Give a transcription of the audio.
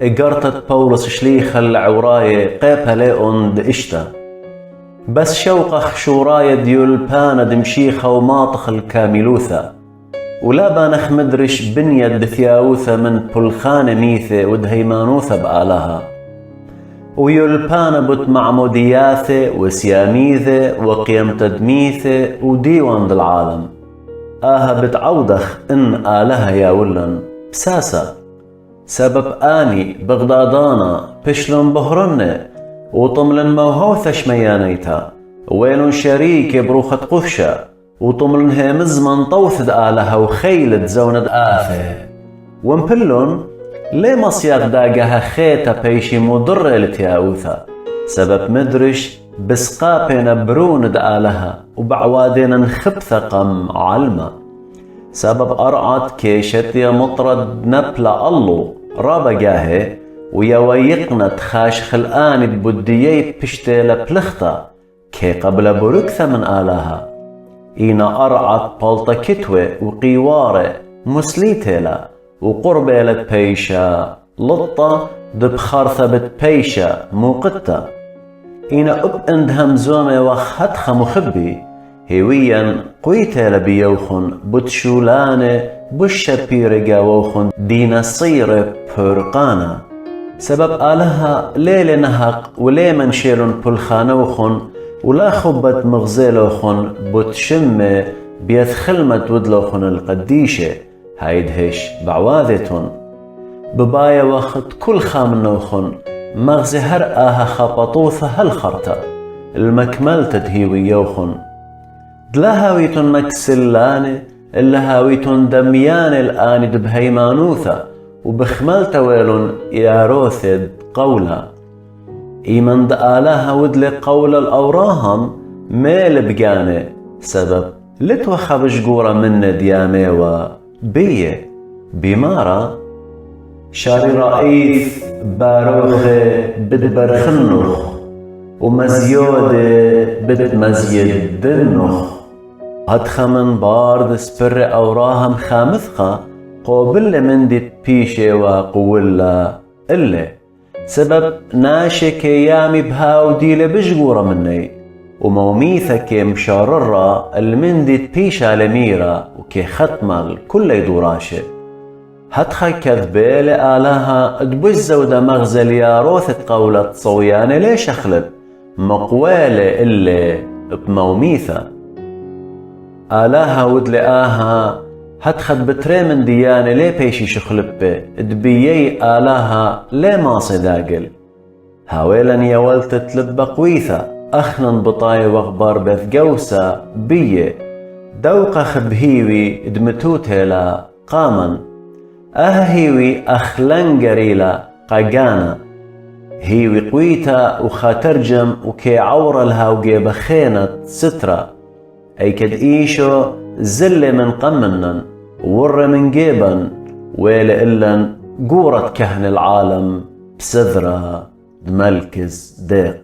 قرتت بولس شليخ العوراية قيبها ليون دقشتا بس شوقخ شوراية ديول بانا دمشيخة وماطخ الكاملوثة ولا بانخ مدرش بنية دثياوثة من بلخانة ميثة ودهيمانوثة بآلها ويولبانا بوت معمودياثة وسياميثة وقيم تدميثة وديوان العالم بتعودخ إن آلها يا ولن بساسة سبب آني بغدادانا بشلون بهرنة وطملن موهوثة شميانيتا ويلون شريك بروخة قفشة وطملن هيمز من طوثد آلها وخيلد زوند آثة ومبلون ليه مصياغ داقها خيتا بيشي مضر لتياوثا سبب مدرش بسقابين بروند آلها وبعوادين نخبث قم علمة سبب أرعت كيشت يا مطرد نبلا الله رابا جاهي ويا ويقنا تخاش خلقاني ببديي بشتيلة بلختا كي قبل بركثة من آلها إينا أرعت بلطة كتوة وقيوارة مسليتيلا وقربة لتبيشا لطة دبخارثة بتبيشا موقتة إينا أب همزومة وخدخة مخبي هويا قويتة لبيوخن بتشولانة بشبيرقا ووخن دينا صيرة برقانة سبب آلها ليلة نهق ولي منشيرن بلخانوخن ولا خبت مغزيلوخن بتشمة بيثخلمت ودلوخن القديشة هايدهش بعواذتن ببايا وقت كل خامنوخن مغزي هرقاها خبطوثة هالخرطة المكمل تدهيوي يوخن دلا هاويتن مكسلانة إلا هاويتن دميان الآن دبهيمانوثة وبخمال تويلن يا روثد قولا إيمن دآلها ودلي قول الأوراهم ميل بقانة سبب لتوخى بشقورة من دياميوة بيه بمارة شاري رئيس باروخة بتبرخنخ ومزيودة بتمزيد دنخ هدخمن بارد سبر أوراهم خامثخة قوبل من دي بيشي وقولا إلا سبب ناشي كيامي بهاو ديلة بشقورة مني وموميثة كي مشاررة المندي بيشا لميرة وكي ختمل كل يدوراشي هدخا كذبة لآلها دبزة ودا مغزل يا روثة قولة صويانة ليش أخلب مقوالة اللي بموميثة آلها ودلقاها هدخد بتري من ديانة لي بيشي شخلبة دبيي آلها لي ما صداقل هاويلا يا ولت تلب قويثة أخنن بطاي واخبار بث قوسة بيه دوقة خبهيوي دمتوتيلا قامن هيوي أخلن قريلا قاقانا هيوي قويتا وخاترجم وكي عورة لها وقيبة خينة سترة أي كد إيشو زل من قمنن ور من جيبن ويل إلن قورة كهن العالم بسذرة دملكز ديق